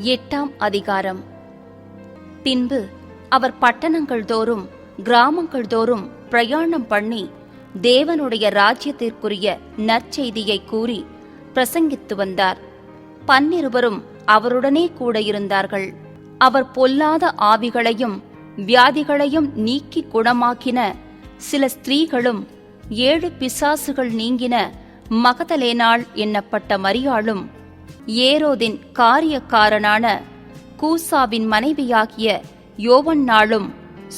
8ஆம் அதிகாரம். பின்பு அவர் பட்டணங்கள் தோறும் கிராமங்கள் தோறும் பிரயாணம் பண்ணி தேவனுடைய ராஜ்யத்திற்குரிய நற்செய்தியை கூறி பிரசங்கித்து வந்தார். 12 அவருடனே கூட இருந்தார்கள். அவர் பொல்லாத ஆவிகளையும் வியாதிகளையும் நீக்கி குணமாக்கின சில ஸ்திரீகளும் 7 பிசாசுகள் நீங்கின மகதலேனாள் என்னப்பட்ட மரியாளும் ஏரோதின் காரியக்காரனான கூசாவின் மனைவியாகிய யோவன்னாளும்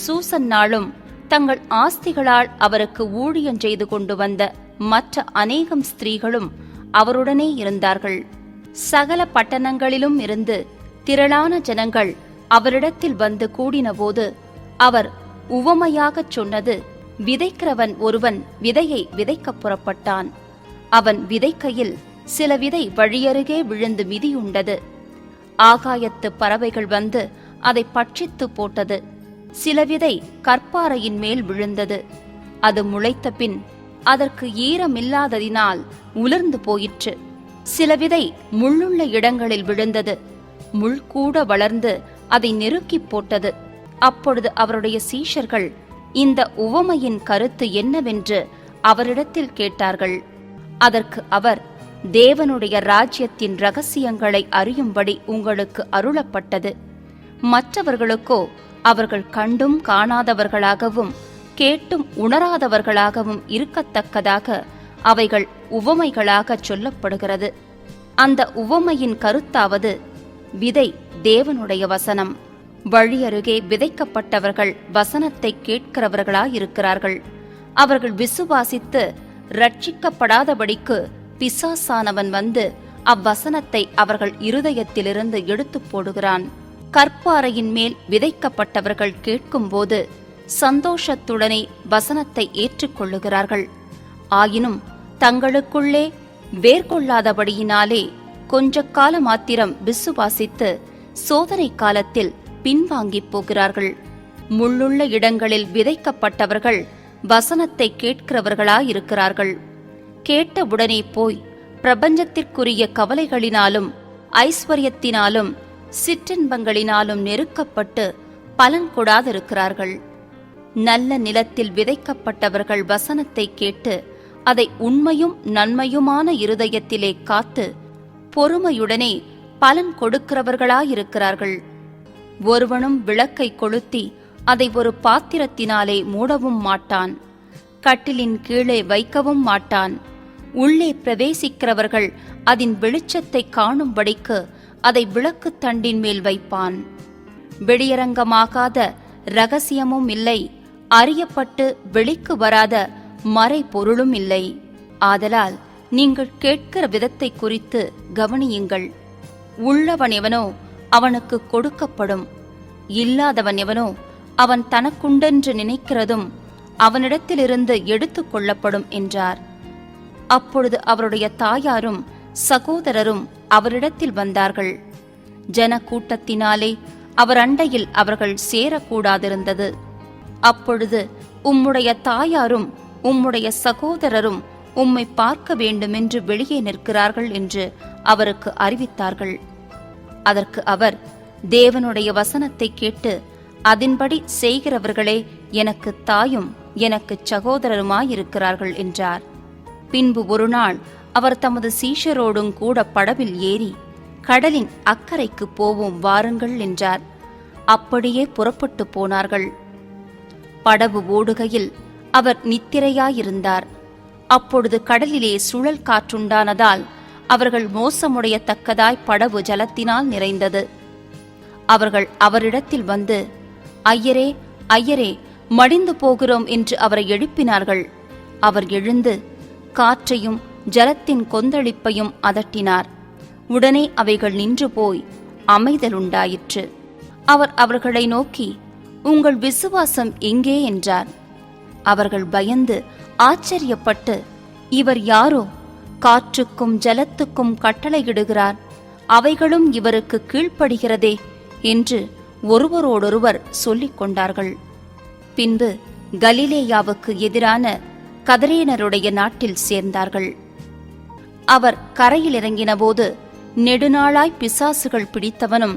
சூசன்னாளும் தங்கள் ஆஸ்திகளால் அவருக்கு ஊழியம் செய்து கொண்டு வந்த மற்ற அநேகம் ஸ்திரீகளும் அவருடனே இருந்தார்கள். சகல பட்டணங்களிலும் இருந்து திரளான ஜனங்கள் அவரிடத்தில் வந்து கூடினபோது அவர் உவமையாகச் சொன்னது, விதைக்கிறவன் ஒருவன் விதையை விதைக்கப் புறப்பட்டான். அவன் விதைக்கையில் சில விதை வழியருகே விழுந்து மிதியுண்டது. ஆகாயத்து பறவைகள் வந்து அதை பட்சித்து போட்டது. சில விதை கற்பாறையின் மேல் விழுந்தது. அது முளைத்த பின் அதற்கு ஈரமில்லாததினால் உலர்ந்து போயிற்று. சில விதை முள்ளுள்ள இடங்களில் விழுந்தது. முள் கூட வளர்ந்து அதை நெருக்கி போட்டது. அப்பொழுது அவருடைய சீஷர்கள் இந்த உவமையின் கருத்து என்னவென்று அவரிடத்தில் கேட்டார்கள். அதற்கு அவர், தேவனுடைய ராஜ்யத்தின் இரகசியங்களை அறியும்படி உங்களுக்கு அருளப்பட்டது. மற்றவர்களுக்கோ அவர்கள் கண்டும் காணாதவர்களாகவும் கேட்டும் உணராதவர்களாகவும் இருக்கத்தக்கதாக அவைகள் உவமைகளாகச் சொல்லப்படுகிறது. அந்த உவமையின் கருத்தாவது, விதை தேவனுடைய வசனம். வழியருகே விதைக்கப்பட்டவர்கள் வசனத்தை கேட்கிறவர்களாயிருக்கிறார்கள். அவர்கள் விசுவாசித்து ரட்சிக்கப்படாதபடிக்கு பிசாசானவன் வந்து அவ்வசனத்தை அவர்கள் இருதயத்திலிருந்து எடுத்து போடுகிறான். கற்பாறையின் மேல் விதைக்கப்பட்டவர்கள் கேட்கும்போது சந்தோஷத்துடனே வசனத்தை ஏற்றுக்கொள்ளுகிறார்கள். ஆயினும் தங்களுக்குள்ளே வேர்கொள்ளாதபடியினாலே கொஞ்ச கால மாத்திரம் விசுவாசித்து சோதனை காலத்தில் பின்வாங்கிப் போகிறார்கள். முள்ளுள்ள இடங்களில் விதைக்கப்பட்டவர்கள் வசனத்தை கேட்கிறவர்களாயிருக்கிறார்கள். கேட்டவுடனே போய் பிரபஞ்சத்திற்குரிய கவலைகளினாலும் ஐஸ்வர்யத்தினாலும் சிற்றின்பங்களினாலும் நெருக்கப்பட்டு பலன் கொடாதிருக்கிறார்கள். நல்ல நிலத்தில் விதைக்கப்பட்டவர்கள் வசனத்தை கேட்டு அதை உண்மையும் நன்மையுமான இருதயத்திலே காத்து பொறுமையுடனே பலன் கொடுக்கிறவர்களாயிருக்கிறார்கள். ஒருவனும் விளக்கை கொளுத்தி அதை ஒரு பாத்திரத்தினாலே மூடவும் மாட்டான். கட்டிலின் கீழே வைக்கவும் மாட்டான். உள்ளே பிரவேசிக்கிறவர்கள் அதன் வெளிச்சத்தை காணும்படிக்கு அதை விளக்கு தண்டின் மேல் வைப்பான். வெளியரங்கமாகாத இரகசியமும் இல்லை, அறியப்பட்டு வெளிக்கு வராத மறை பொருளும் இல்லை. ஆதலால் நீங்கள் கேட்கிற விதத்தை குறித்து கவனியுங்கள். உள்ளவன் எவனோ அவனுக்கு கொடுக்கப்படும், இல்லாதவன் எவனோ அவன் தனக்குண்டென்று நினைக்கிறதும் அவனிடத்திலிருந்து எடுத்துக் கொள்ளப்படும் என்றார். அப்பொழுது அவருடைய தாயாரும் சகோதரரும் அவரிடத்தில் வந்தார்கள். ஜன கூட்டத்தினாலே அவர் அண்டையில் அவர்கள் சேரக்கூடாதிருந்தது. அப்பொழுது உம்முடைய தாயாரும் உம்முடைய சகோதரரும் உம்மை பார்க்க வேண்டுமென்று வெளியே நிற்கிறார்கள் என்று அவருக்கு அறிவித்தார்கள். அதற்கு அவர், தேவனுடைய வசனத்தை கேட்டு அதன்படி செய்கிறவர்களே எனக்கு தாயும் எனக்கு சகோதரருமாயிருக்கிறார்கள் என்றார். பின்பு ஒரு நாள் அவர் தமது சீஷரோடும் கூட படவில் ஏறி, கடலின் அக்கரைக்கு போவோம் வாருங்கள் என்றார். அப்படியே புறப்பட்டு போனார்கள். படவு ஓடுகையில் அவர் நித்திரையாயிருந்தார். அப்பொழுது கடலிலே சுழல் காற்றுண்டானதால் அவர்கள் மோசமுடையத்தக்கதாய் படவு ஜலத்தினால் நிறைந்தது. அவர்கள் அவரிடத்தில் வந்து, ஐயரே ஐயரே, மடிந்து போகிறோம் என்று அவரை எழுப்பினார்கள். அவர் எழுந்து காற்றையும் ஜலத்தின் கொந்தளிப்பையும் அதட்டினார். உடனே அவைகள் நின்று போய் அமைதலுண்டாயிற்று. அவர் அவர்களை நோக்கி, உங்கள் விசுவாசம் எங்கே என்றார். அவர்கள் பயந்து ஆச்சரியப்பட்டு, இவர் யாரோ, காற்றுக்கும் ஜலத்துக்கும் கட்டளையிடுகிறார், அவைகளும் இவருக்கு கீழ்ப்படுகிறதே என்று ஒருவரோடொருவர் சொல்லிக் கொண்டார்கள். பின்பு கலிலேயாவுக்கு எதிரான கதரேனருடைய நாட்டில் சேர்ந்தார்கள். அவர் கரையில் இறங்கினபோது நெடுநாளாய் பிசாசுகள் பிடித்தவனும்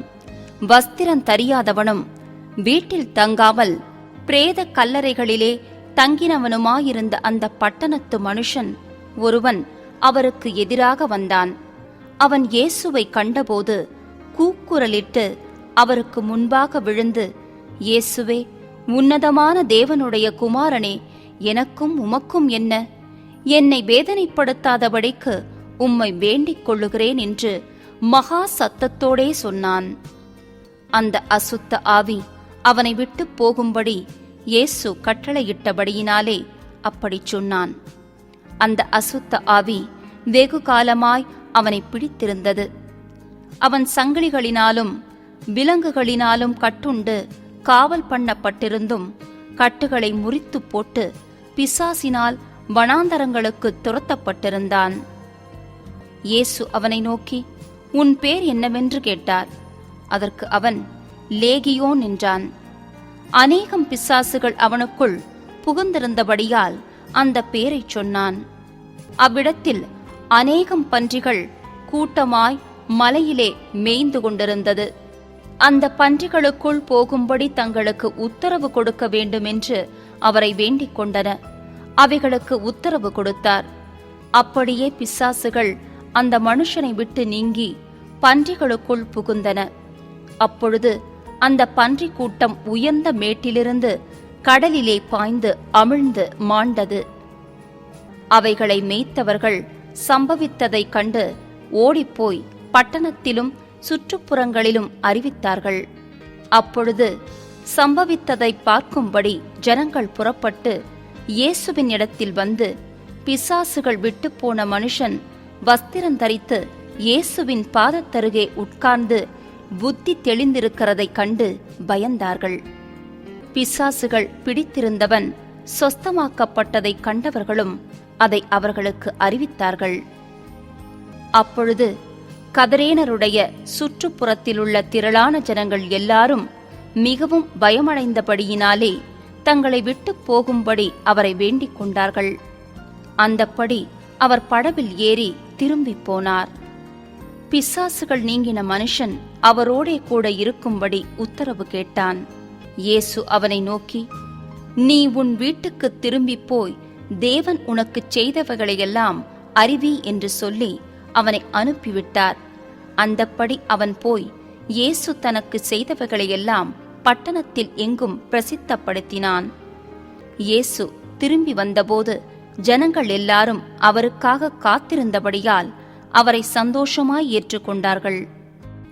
வஸ்திரம் தரியாதவனும் வீட்டில் தங்காமல் பிரேத கல்லறைகளிலே தங்கினவனுமாயிருந்த அந்த பட்டணத்து மனுஷன் ஒருவன் அவருக்கு எதிராக வந்தான். அவன் இயேசுவை கண்டபோது கூக்குரலிட்டு அவருக்கு முன்பாக விழுந்து, இயேசுவே, உன்னதமான தேவனுடைய குமாரனே, எனக்கும் உமக்கும் என்ன? என்னை வேதனைப்படுத்தாதபடிக்கு உம்மை வேண்டிக் கொள்ளுகிறேன் என்று மகா சத்தத்தோடே சொன்னான். அந்த அசுத்த ஆவி அவனை விட்டு போகும்படி இயேசு கட்டளையிட்டபடியினாலே அப்படிச் சொன்னான். அந்த அசுத்த ஆவி வெகு காலமாய் அவனை பிடித்திருந்தது. அவன் சங்கிலிகளினாலும் விலங்குகளினாலும் கட்டுண்டு காவல் பண்ணப்பட்டிருந்தும் கட்டுகளை முறித்து போட்டு பிசாசினால் வனாந்தரங்களுக்கு துரத்தப்பட்டிருந்தான். இயேசு அவனை நோக்கி, உன் பேர் என்னவென்று கேட்டார். அதற்கு அவன் லேகியோன் என்றான். அநேகம் பிசாசுகள் அவனுக்குள் புகுந்திருந்தபடியால் அந்த பேரைச் சொன்னான். அவ்விடத்தில் அநேகம் பன்றிகள் கூட்டமாய் மலையிலே மேய்ந்து கொண்டிருந்தது. அந்த பன்றிகளுக்குள் போகும்படி தங்களுக்கு உத்தரவு கொடுக்க வேண்டுமென்று அவரை வேண்டிக் கொண்டன. அவைகளுக்கு உத்தரவு கொடுத்தார். அப்படியே பிசாசுகள் அந்த மனுஷனை விட்டு நீங்கி பன்றிகளுக்குள் புகுந்தன. அப்பொழுது அந்த பன்றி கூட்டம் உயர்ந்த மேட்டிலிருந்து கடலிலே பாய்ந்து அமிழ்ந்து மாண்டது. அவைகளை மேய்த்தவர்கள் சம்பவித்ததைக் கண்டு ஓடிப்போய் பட்டணத்திலும் சுற்றுப்புறங்களிலும் அறிவித்தார்கள். அப்பொழுது சம்பவித்ததை பார்க்கும்படி ஜனங்கள் புறப்பட்டு இயேசுவின் இடத்தில் வந்து, பிசாசுகள் விட்டு போன மனுஷன் வஸ்திரந்தரித்து இயேசுவின் பாதத்தருகே உட்கார்ந்து புத்தி தெளிந்திருக்கிறதைக் கண்டு பயந்தார்கள். பிசாசுகள் பிடித்திருந்தவன் சொஸ்தமாக்கப்பட்டதைக் கண்டவர்களும் அதை அவர்களுக்கு அறிவித்தார்கள். அப்பொழுது கதரேனருடைய சுற்றுப்புறத்திலுள்ள திரளான ஜனங்கள் எல்லாரும் மிகவும் பயமடைந்தபடியினாலே தங்களை விட்டு போகும்படி அவரை வேண்டிக் கொண்டார்கள். அந்தப்படி அவர் படவில் ஏறி திரும்பி போனார். பிசாசுகள் நீங்கின மனுஷன் அவரோடே கூட இருக்கும்படி உத்தரவு கேட்டான். இயேசு அவனை நோக்கி, நீ உன் வீட்டுக்கு திரும்பி போய் தேவன் உனக்குச் செய்தவைகளையெல்லாம் அறிவி என்று சொல்லி அவனை அனுப்பிவிட்டார். அந்தப்படி அவன் போய் இயேசு தனக்கு செய்தவைகளையெல்லாம் பட்டணத்தில் எங்கும் பிரசித்தப்படுத்தினான். இயேசு திரும்பி வந்தபோது ஜனங்கள் எல்லாரும் அவருக்காக காத்திருந்தபடியால் அவரை சந்தோஷமாய் ஏற்றுக்கொண்டார்கள்.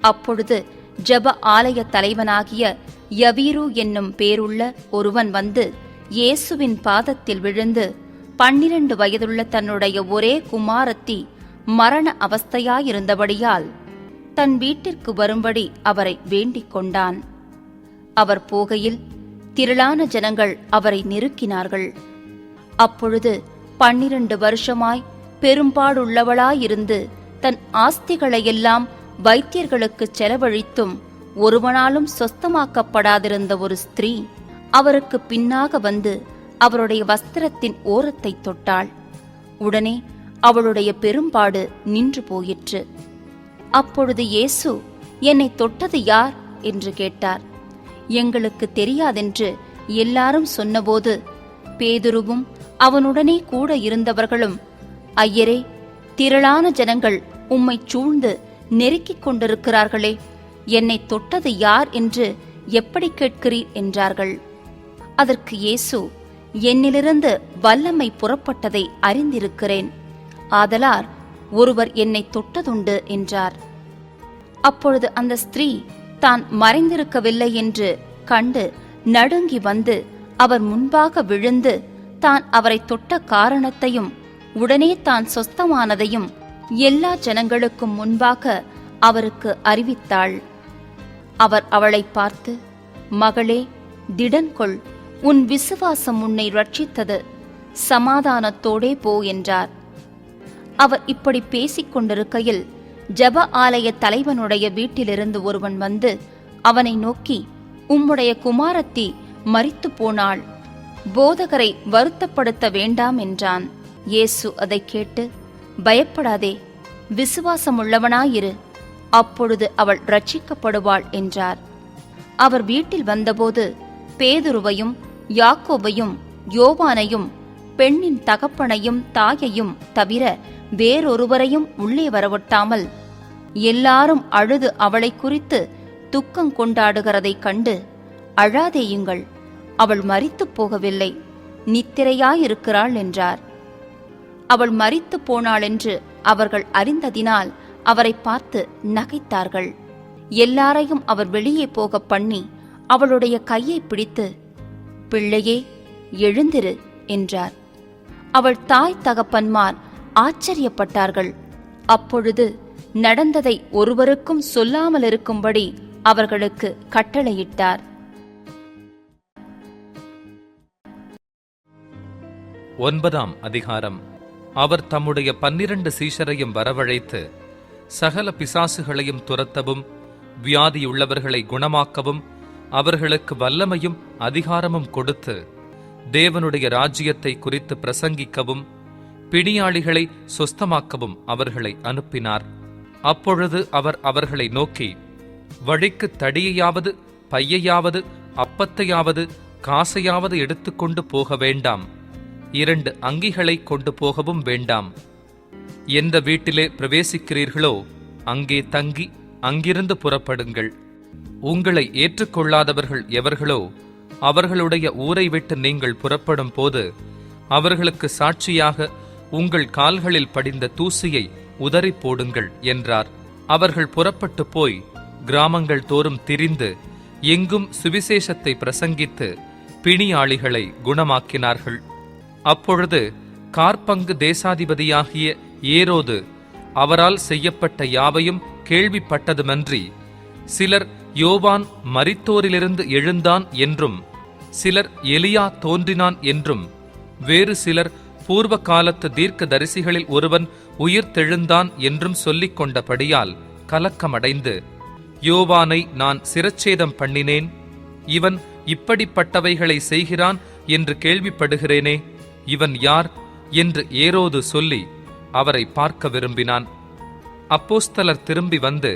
அப்பொழுது ஜெப ஆலய தலைவனாகிய யவீரு என்னும் பேருள்ள ஒருவன் வந்து இயேசுவின் பாதத்தில் விழுந்து 12 வயதுள்ள தன்னுடைய ஒரே குமாரத்தி மரண அவஸ்தையாயிருந்தபடியால் தன் வீட்டிற்கு வரும்படி அவரை வேண்டிக் கொண்டான். அவர் போகையில் திரளான ஜனங்கள் அவரை நெருக்கினார்கள். அப்பொழுது 12 வருஷமாய் பெரும்பாடுள்ளவளாயிருந்து தன் ஆஸ்திகளையெல்லாம் வைத்தியர்களுக்குச் செலவழித்தும் ஒருவனாலும் சொஸ்தமாக்கப்படாதிருந்த ஒரு ஸ்திரீ அவருக்கு பின்னாக வந்து அவருடைய வஸ்திரத்தின் ஓரத்தை தொட்டாள். உடனே அவளுடைய பெரும்பாடு நின்று போயிற்று. அப்பொழுது இயேசு, என்னை தொட்டது யார் என்று கேட்டார். எங்களுக்கு தெரியாதென்று எல்லாரும் சொன்னபோது பேதுருவும் அவனுடனே கூட இருந்தவர்களும், ஐயரே, திரளான ஜனங்கள் உம்மைச் சூழ்ந்து நெருக்கிக் கொண்டிருக்கிறார்களே, என்னை தொட்டது யார் என்று எப்படி கேட்கிறீர் என்றார்கள். அதற்கு இயேசு, என்னிலிருந்து வல்லமை புறப்பட்டதை அறிந்திருக்கிறேன், ஆதலால் ஒருவர் என்னை தொட்டதுண்டு என்றார். அப்பொழுது அந்த ஸ்திரீ தான் மறைந்திருக்கவில்லை என்று கண்டு நடுங்கி வந்து அவர் முன்பாக விழுந்து தான் அவரை தொட்ட காரணத்தையும் உடனே தான் சொஸ்தமானதையும் எல்லா ஜனங்களுக்கும் முன்பாக அவருக்கு அறிவித்தாள். அவர் அவளை பார்த்து, மகளே, திடன்கொள், உன் விசுவாசம் உன்னை ரட்சித்தது, சமாதானத்தோடே போ என்றார். அவர் இப்படி பேசிக் கொண்டிருக்கையில் ஜெப ஆலய தலைவனுடைய வீட்டிலிருந்து ஒருவன் வந்து அவனை நோக்கி, உம்முடைய குமாரத்தி மரித்து போனாள், போதகரை வருத்தப்படுத்த வேண்டாம் என்றான். இயேசு அதை கேட்டு, பயப்படாதே, விசுவாசமுள்ளவனாயிரு, அப்பொழுது அவள் ரட்சிக்கப்படுவாள் என்றார். அவர் வீட்டில் வந்தபோது பேதுருவையும் யாக்கோபையும் யோவானையும் பெண்ணின் தகப்பனையும் தாயையும் தவிர வேறொருவரையும் உள்ளே வரவொட்டாமல் எல்லாரும் அழுது அவளை குறித்து துக்கம் கொண்டாடுகிறதைக் கண்டு, அழாதேயுங்கள், அவள் மரித்துப் போகவில்லை, நித்திரையாயிருக்கிறாள் என்றார். அவள் மரித்து போனாளென்று அவர்கள் அறிந்ததினால் அவரை பார்த்து நகைத்தார்கள். எல்லாரையும் அவர் வெளியே போக பண்ணி அவளுடைய கையை பிடித்து, பிள்ளையே, எழுந்திரு என்றார். அவள் தாய் தகப்பன்மார் ஆச்சரியப்பட்டார்கள். அப்பொழுது நடந்ததை ஒருவருக்கும் சொல்லாமலிருக்கும்படி அவர்களுக்கு கட்டளையிட்டார். ஒன்பதாம் அதிகாரம். அவர் தம்முடைய 12 சீஷரையும் வரவழைத்து சகல பிசாசுகளையும் துரத்தவும் வியாதியுள்ளவர்களை குணமாக்கவும் அவர்களுக்கு வல்லமையும் அதிகாரமும் கொடுத்து தேவனுடைய ராஜ்யத்தை குறித்து பிரசங்கிக்கவும் பிணியாளிகளை சொஸ்தமாக்கவும் அவர்களை அனுப்பினார். அப்பொழுது அவர் அவர்களை நோக்கி, வழிக்கு தடியையாவது பையையாவது அப்பத்தையாவது காசையாவது எடுத்துக்கொண்டு போக வேண்டாம், 2 அங்கிகளை கொண்டு போகவும் வேண்டாம். எந்த வீட்டிலே பிரவேசிக்கிறீர்களோ அங்கே தங்கி அங்கிருந்து புறப்படுங்கள். உங்களை ஏற்றுக்கொள்ளாதவர்கள் எவர்களோ அவர்களுடைய ஊரை விட்டு நீங்கள் புறப்படும் போது அவர்களுக்கு சாட்சியாக உங்கள் கால்களில் படிந்த தூசியை உதறி போடுங்கள் என்றார். அவர்கள் புறப்பட்டு போய் கிராமங்கள் தோறும் திரிந்து எங்கும் சுவிசேஷத்தை பிரசங்கித்து பிணியாளிகளை குணமாக்கினார்கள். அப்பொழுது காற்பங்கு தேசாதிபதியாகிய ஏரோது அவரால் செய்யப்பட்ட யாவையும் கேள்விப்பட்டதுமன்றி, சிலர் யோவான் மரித்தோரிலிருந்து எழுந்தான் என்றும், சிலர் எலியா தோன்றினான் என்றும், வேறு சிலர் பூர்வ காலத்து தீர்க்க தரிசிகளில் ஒருவன் உயிர்த்தெழுந்தான் என்றும் சொல்லிக் கொண்டபடியால் கலக்கமடைந்து, யோவானை நான் சிரச்சேதம் பண்ணினேன், இவன் இப்படிப்பட்டவைகளை செய்கிறான் என்று கேள்விப்படுகிறேனே, இவன் யார் என்று ஏரோது சொல்லி அவரை பார்க்க விரும்பினான். அப்போஸ்தலர் திரும்பி வந்து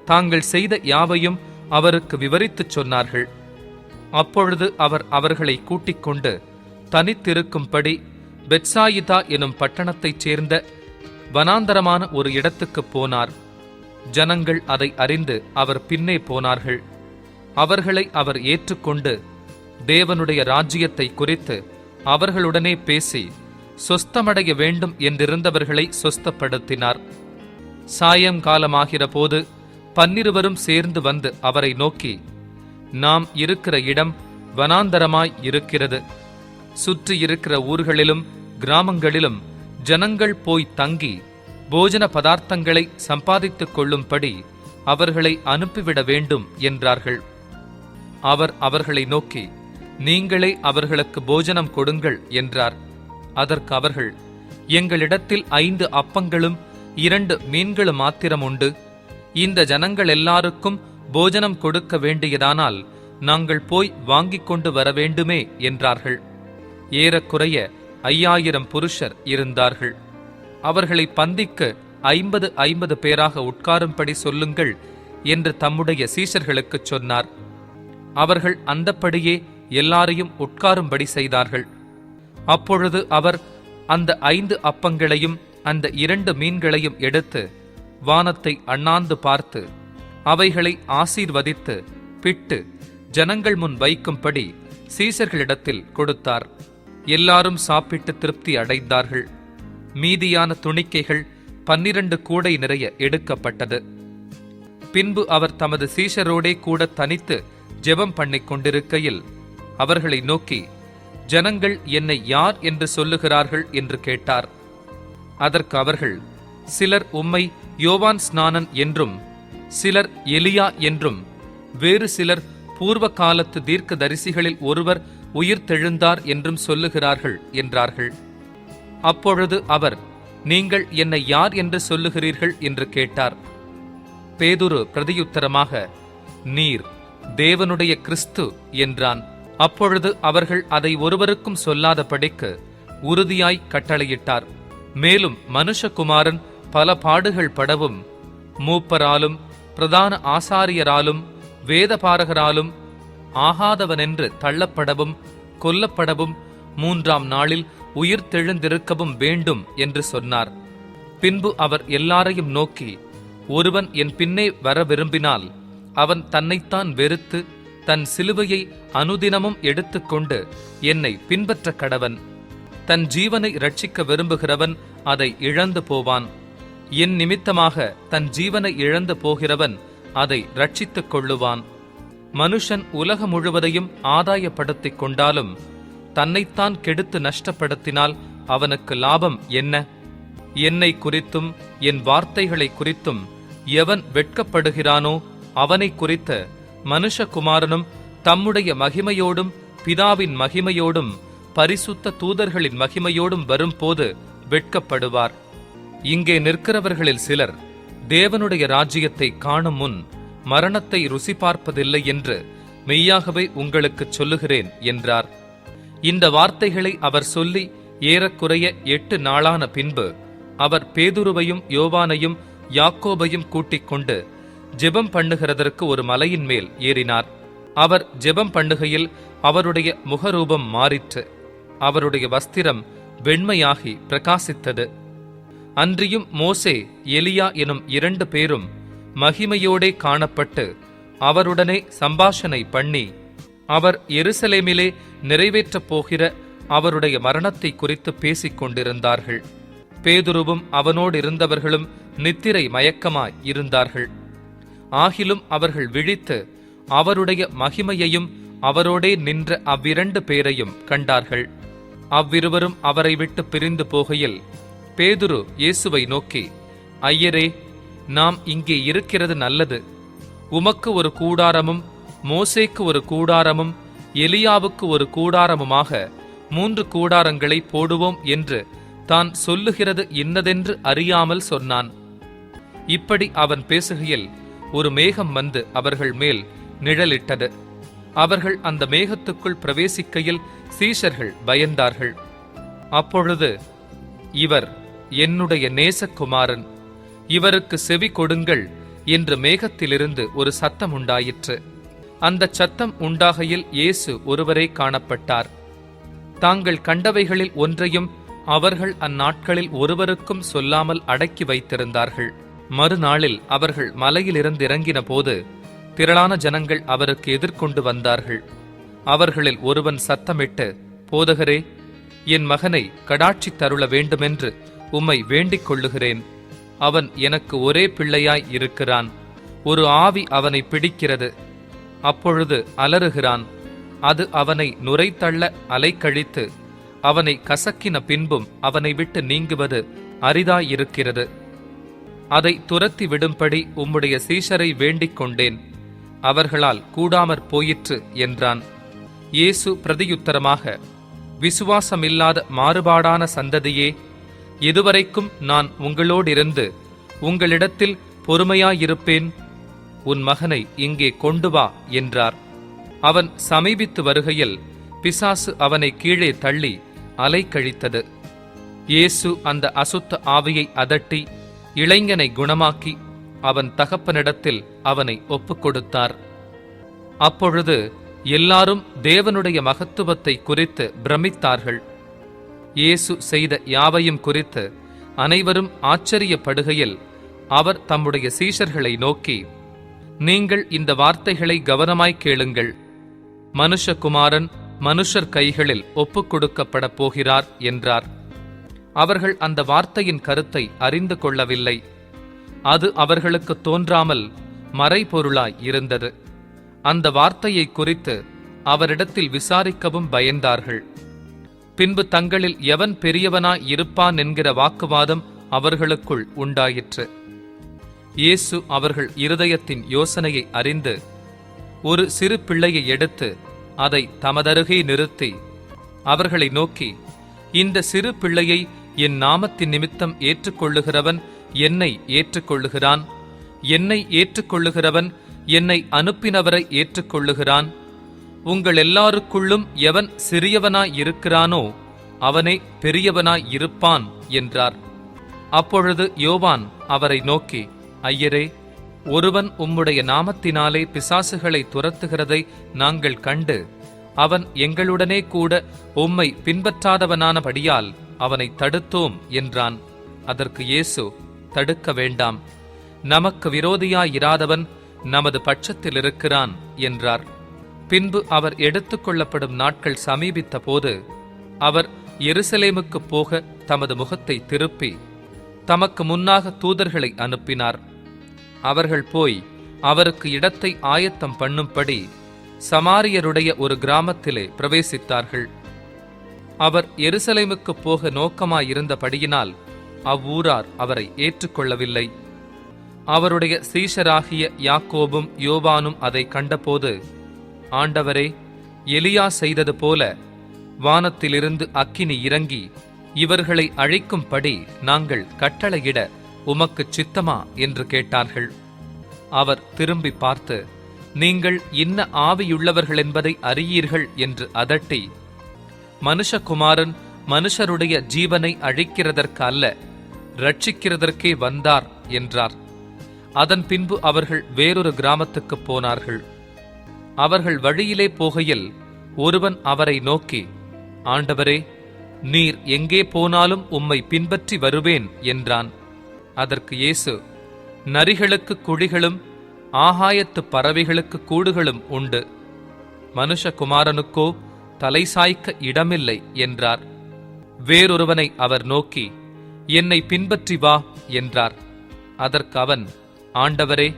தாங்கள் செய்த யாவையும் அவருக்கு விவரித்துச் சொன்னார்கள். அப்பொழுது அவர் அவர்களை கூட்டிக் கொண்டு தனித்திருக்கும்படி பெத்சாயிதா எனும் பட்டணத்தைச் சேர்ந்த வனாந்தரமான ஒரு இடத்துக்குப் போனார். ஜனங்கள் அதை அறிந்து அவர் பின்னே போனார்கள். அவர்களை அவர் ஏற்றுக்கொண்டு தேவனுடைய ராஜ்யத்தை குறித்து அவர்களுடனே பேசி சொஸ்தமடைய வேண்டும் என்றிருந்தவர்களை சொஸ்தப்படுத்தினார். சாயங்காலமாகிற போது 12 சேர்ந்து வந்து அவரை நோக்கி, நாம் இருக்கிற இடம் வனாந்தரமாய் இருக்கிறது. சுற்றி இருக்கிற ஊர்களிலும் கிராமங்களிலும் ஜனங்கள் போய் தங்கி போஜன பதார்த்தங்களை சம்பாதித்துக் கொள்ளும்படி அவர்களை அனுப்பிவிட வேண்டும் என்றார்கள். அவர் அவர்களை நோக்கி, நீங்களே அவர்களுக்கு போஜனம் கொடுங்கள் என்றார். அதற்கு அவர்கள், எங்களிடத்தில் 5 அப்பங்களும் 2 மீன்களும் மாத்திரம் உண்டு. இந்த ஜனங்கள் எல்லாருக்கும் போஜனம் கொடுக்க வேண்டியதானால் நாங்கள் போய் வாங்கிக் கொண்டு வர வேண்டுமே என்றார்கள். ஏறக்குறைய 5000 புருஷர் இருந்தார்கள். அவர்களை பந்திக்கு 50 பேராக உட்காரும்படி சொல்லுங்கள் என்று தம்முடைய சீஷர்களுக்குச் சொன்னார். அவர்கள் அந்தப்படியே எல்லாரையும் உட்காரும்படி செய்தார்கள். அப்பொழுது அவர் அந்த 5 அப்பங்களையும் அந்த 2 மீன்களையும் எடுத்து வானத்தை அண்ணாந்து பார்த்து அவைகளை ஆசீர்வதித்து பிட்டு ஜனங்கள் முன் வைக்கும்படி சீஷர்களிடத்தில் கொடுத்தார். எல்லாரும் சாப்பிட்டு திருப்தி அடைந்தார்கள். மீதியான துணிக்கைகள் 12 கூடை நிறைய எடுக்கப்பட்டது. பின்பு அவர் தமது சீஷரோடே கூட தனித்து ஜெபம் பண்ணிக் கொண்டிருக்கையில் அவர்களை நோக்கி, ஜனங்கள் என்னை யார் என்று சொல்லுகிறார்கள் என்று கேட்டார். அதற்கு அவர்கள், சிலர் உம்மை யோவான் ஸ்நானன் என்றும், சிலர் எலியா என்றும், வேறு சிலர் பூர்வ காலத்து தீர்க்க தரிசிகளில் ஒருவர் உயிர்த்தெழுந்தார் என்றும் சொல்லுகிறார்கள் என்றார்கள். அப்பொழுது அவர், நீங்கள் என்னை யார் என்று சொல்லுகிறீர்கள் என்று கேட்டார். பேதுரு பிரதியுத்தரமாக, நீர் தேவனுடைய கிறிஸ்து என்றான். அப்பொழுது அவர்கள் அதை ஒருவருக்கும் சொல்லாதபடிக்கு உறுதியாய் கட்டளையிட்டார். மேலும் மனுஷகுமாரன் பல பாடுகள் படவும் மூப்பராலும் பிரதான ஆசாரியராலும் வேதபாரகராலும் ஆகாதவனென்று தள்ளப்படவும் கொல்லப்படவும் 3ஆம் நாளில் உயிர்த்தெழுந்திருக்கவும் வேண்டும் என்று சொன்னார். பின்பு அவர் எல்லாரையும் நோக்கி, ஒருவன் என் பின்னே வர விரும்பினால் அவன் தன்னைத்தான் வெறுத்து தன் சிலுவையை அனுதினமும் எடுத்துக்கொண்டு என்னை பின்பற்ற கடவன். தன் ஜீவனை இரட்சிக்க விரும்புகிறவன் அதை இழந்து போவான். என் நிமித்தமாக தன் ஜீவனை இழந்து போகிறவன் அதை இரட்சித்துக் கொள்ளுவான். மனுஷன் உலகம் முழுவதையும் ஆதாயப்படுத்திக் கொண்டாலும் தன்னைத்தான் கெடுத்து நஷ்டப்படுத்தினால் அவனுக்கு லாபம் என்ன? என்னை குறித்தும் என் வார்த்தைகளை குறித்தும் எவன் வெட்கப்படுகிறானோ அவனை குறித்த மனுஷகுமாரனும் தம்முடைய மகிமையோடும் பிதாவின் மகிமையோடும் பரிசுத்த தூதர்களின் மகிமையோடும் வரும்போது வெட்கப்படுவார். இங்கே நிற்கிறவர்களில் சிலர் தேவனுடைய ராஜ்யத்தை காணும் முன் மரணத்தை ருசி பார்ப்பதில்லை என்று மெய்யாகவே உங்களுக்கு சொல்லுகிறேன் என்றார். இந்த வார்த்தைகளை அவர் சொல்லி ஏறக்குறைய 8 நாளான பின்பு அவர் பேதுருவையும் யோவானையும் யாக்கோபையும் கூட்டிக் கொண்டு ஜெபம் பண்ணுகிறதற்கு ஒரு மலையின் மேல் ஏறினார். அவர் ஜெபம் பண்ணுகையில் அவருடைய முகரூபம் மாறிற்று. அவருடைய வஸ்திரம் வெண்மையாகி பிரகாசித்தது. அன்றியும் மோசே எலியா எனும் 2 பேரும் மகிமையோடே காணப்பட்டு அவருடனே சம்பாஷணை பண்ணி அவர் எருசலேமிலே நிறைவேற்றப் போகிற அவருடைய மரணத்தை குறித்து பேசிக் கொண்டிருந்தார்கள். பேதுருவும் அவனோடு இருந்தவர்களும் நித்திரை மயக்கமாய் இருந்தார்கள். ஆகிலும் அவர்கள் விழித்து அவருடைய மகிமையையும் அவரோடே நின்ற அவ்விரண்டு பேரையும் கண்டார்கள். அவ்விருவரும் அவரை விட்டு பிரிந்து போகையில் பேதுரு இயேசுவை நோக்கி, ஐயரே, நாம் இங்கே இருக்கிறது நல்லது. உமக்கு ஒரு கூடாரமும் மோசேக்கு ஒரு கூடாரமும் எலியாவுக்கு ஒரு கூடாரமுமாக 3 கூடாரங்களை போடுவோம் என்று தான் சொல்லுகிறது இன்னதென்று அறியாமல் சொன்னான். இப்படி அவன் பேசுகையில் ஒரு மேகம் வந்து அவர்கள் மேல் நிழலிட்டது. அவர்கள் அந்த மேகத்துக்குள் பிரவேசிக்கையில் சீஷர்கள் பயந்தார்கள். அப்பொழுது, இவர் என்னுடைய நேசகுமாரன், இவருக்கு செவி கொடுங்கள் என்று மேகத்திலிருந்து ஒரு சத்தம் உண்டாயிற்று. அந்த சத்தம் உண்டாகையில் இயேசு ஒருவரே காணப்பட்டார். தாங்கள் கண்டவைகளில் ஒன்றையும் அவர்கள் அந்நாட்களில் ஒருவருக்கும் சொல்லாமல் அடக்கி வைத்திருந்தார்கள். மறுநாளில் அவர்கள் மலையிலிருந்து இறங்கின போது திரளான ஜனங்கள் அவருக்கு எதிர்கொண்டு வந்தார்கள். அவர்களில் ஒருவன் சத்தமிட்டு, போதகரே, என் மகனை கடாட்சி தருள வேண்டுமென்று உம்மை வேண்டிக் கொள்ளுகிறேன். அவன் எனக்கு ஒரே பிள்ளையாய் இருக்கிறான். ஒரு ஆவி அவனை பிடிக்கிறது. அப்பொழுது அலறுகிறான். அது அவனை நுரைத்தள்ள அலைக்கழித்து அவனை கசக்கின பின்பும் அவனை விட்டு நீங்குவது அரிதாயிருக்கிறது. அதை துரத்தி விடும்படி உம்முடைய சீஷரை வேண்டிக் கொண்டேன். அவர்களால் கூடாமற் போயிற்று என்றான். இயேசு பிரதியுத்தரமாக, விசுவாசமில்லாத மாறுபாடான சந்ததியே, எதுவரைக்கும் நான் உங்களோடிருந்து உங்களிடத்தில் பொறுமையாயிருப்பேன்? உன் மகனை இங்கே கொண்டு வா என்றார். அவன் சமீபித்து வருகையில் பிசாசு அவனை கீழே தள்ளி அலைக்கழித்தது. இயேசு அந்த அசுத்த ஆவியை அதட்டி இளைஞனை குணமாக்கி அவன் தகப்பனிடத்தில் அவனை ஒப்புக்கொடுத்தார். அப்பொழுது எல்லாரும் தேவனுடைய மகத்துவத்தை குறித்து பிரமித்தார்கள். இயேசு செய்த யாவையும் குறித்து அனைவரும் ஆச்சரியப்படுகையில் அவர் தம்முடைய சீஷர்களை நோக்கி, நீங்கள் இந்த வார்த்தைகளை கவனமாய் கேளுங்கள். மனுஷகுமாரன் மனுஷர் கைகளில் ஒப்புக்கொடுக்கப்படப் போகிறார் என்றார். அவர்கள் அந்த வார்த்தையின் கருத்தை அறிந்து கொள்ளவில்லை. அது அவர்களுக்கு தோன்றாமல் மறைபொருளாய் இருந்தது. அந்த வார்த்தையை குறித்து அவரிடத்தில் விசாரிக்கவும் பயந்தார்கள். பின்பு தங்களில் எவன் பெரியவனாய் இருப்பான் என்கிற வாக்குவாதம் அவர்களுக்குள் உண்டாயிற்று. இயேசு அவர்கள் இருதயத்தின் யோசனையை அறிந்து ஒரு சிறு பிள்ளையை எடுத்து அதை தமதருகே நிறுத்தி அவர்களை நோக்கி, இந்த சிறு பிள்ளையை என் நாமத்தின் நிமித்தம் ஏற்றுக்கொள்ளுகிறவன் என்னை ஏற்றுக்கொள்ளுகிறான். என்னை ஏற்றுக்கொள்ளுகிறவன் என்னை அனுப்பினவரை ஏற்றுக்கொள்ளுகிறான். உங்கள் எல்லாருக்குள்ளும் எவன் சிறியவனாய் இருக்கிறானோ அவனே பெரியவனாய் இருப்பான் என்றார். அப்பொழுது யோவான் அவரை நோக்கி, ஐயரே, ஒருவன் உம்முடைய நாமத்தினாலே பிசாசுகளை துரத்துகிறதை நாங்கள் கண்டு அவன் எங்களுடனே கூட உம்மை பின்பற்றாதவனானபடியால் அவனை தடுத்தோம் என்றான். அதற்கு இயேசு, தடுக்க வேண்டாம், நமக்கு விரோதியாயிராதவன் நமது பட்சத்தில் இருக்கிறான் என்றார். பின்பு அவர் எடுத்துக்கொள்ளப்படும் நாட்கள் சமீபித்த போது அவர் எருசலேமுக்கு போக தமது முகத்தை திருப்பி தமக்கு முன்னாக தூதர்களை அனுப்பினார். அவர்கள் போய் அவருக்கு இடத்தை ஆயத்தம் பண்ணும்படி சமாரியருடைய ஒரு கிராமத்திலே பிரவேசித்தார்கள். அவர் எருசலேமுக்கு போக நோக்கமாயிருந்தபடியினால் அவ்வூரார் அவரை ஏற்றுக்கொள்ளவில்லை. அவருடைய சீஷராகிய யாக்கோபும் யோவானும் அதை கண்டபோது, ஆண்டவரே, எலியா செய்தது போல வானத்திலிருந்து அக்கினி இறங்கி இவர்களை அழிக்கும்படி நாங்கள் கட்டளையிட உமக்கு சித்தமா என்று கேட்டார்கள். அவர் திரும்பி பார்த்து, நீங்கள் இன்ன ஆவியுள்ளவர்கள் என்பதை அறியீர்கள் என்று அதட்டி, மனுஷகுமாரன் மனுஷருடைய ஜீவனை அழிக்கிறதற்கு அல்ல, ரட்சிக்கிறதற்கே வந்தார் என்றார். அதன் பின்பு அவர்கள் வேறொரு கிராமத்துக்கு போனார்கள். அவர்கள் வழியிலே போகையில் ஒருவன் அவரை நோக்கி, ஆண்டவரே, நீர் எங்கே போனாலும் உம்மை பின்பற்றி வருவேன் என்றான். அதற்கு இயேசு, நரிகளுக்கு குழிகளும் ஆகாயத்து பறவைகளுக்கு கூடுகளும் உண்டு, மனுஷகுமாரனுக்கோ தலை சாய்க்க இடமில்லை என்றார். வேறொருவனை அவர் நோக்கி, என்னை பின்பற்றி வா என்றார். அதற்கு அவன், ஆண்டவரே,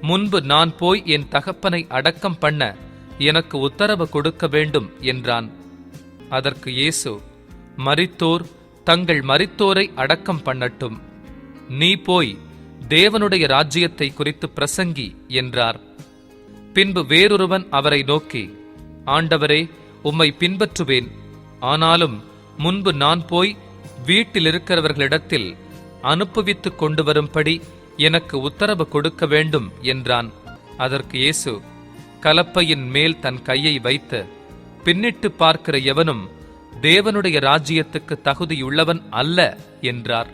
முன்பு நான் போய் என் தகப்பனை அடக்கம் பண்ண எனக்கு உத்தரவு கொடுக்க வேண்டும் என்றான். அதற்கு இயேசு, மரித்தோர் தங்கள் மரித்தோரை அடக்கம் பண்ணட்டும், நீ போய் தேவனுடைய ராஜ்யத்தை குறித்து பிரசங்கி என்றார். பின்பு வேறொருவன் அவரை நோக்கி, ஆண்டவரே, உம்மை பின்பற்றுவேன், ஆனாலும் முன்பு நான் போய் வீட்டிலிருக்கிறவர்களிடத்தில் அனுப்புவித்துக் கொண்டு வரும்படி எனக்கு உத்தரவு கொடுக்க வேண்டும் என்றான். அதற்கு இயேசு, கலப்பையின் மேல் தன் கையை வைத்து பின்னிட்டு பார்க்கிற எவனும் தேவனுடைய ராஜ்யத்துக்கு தகுதியுள்ளவன் அல்ல என்றார்.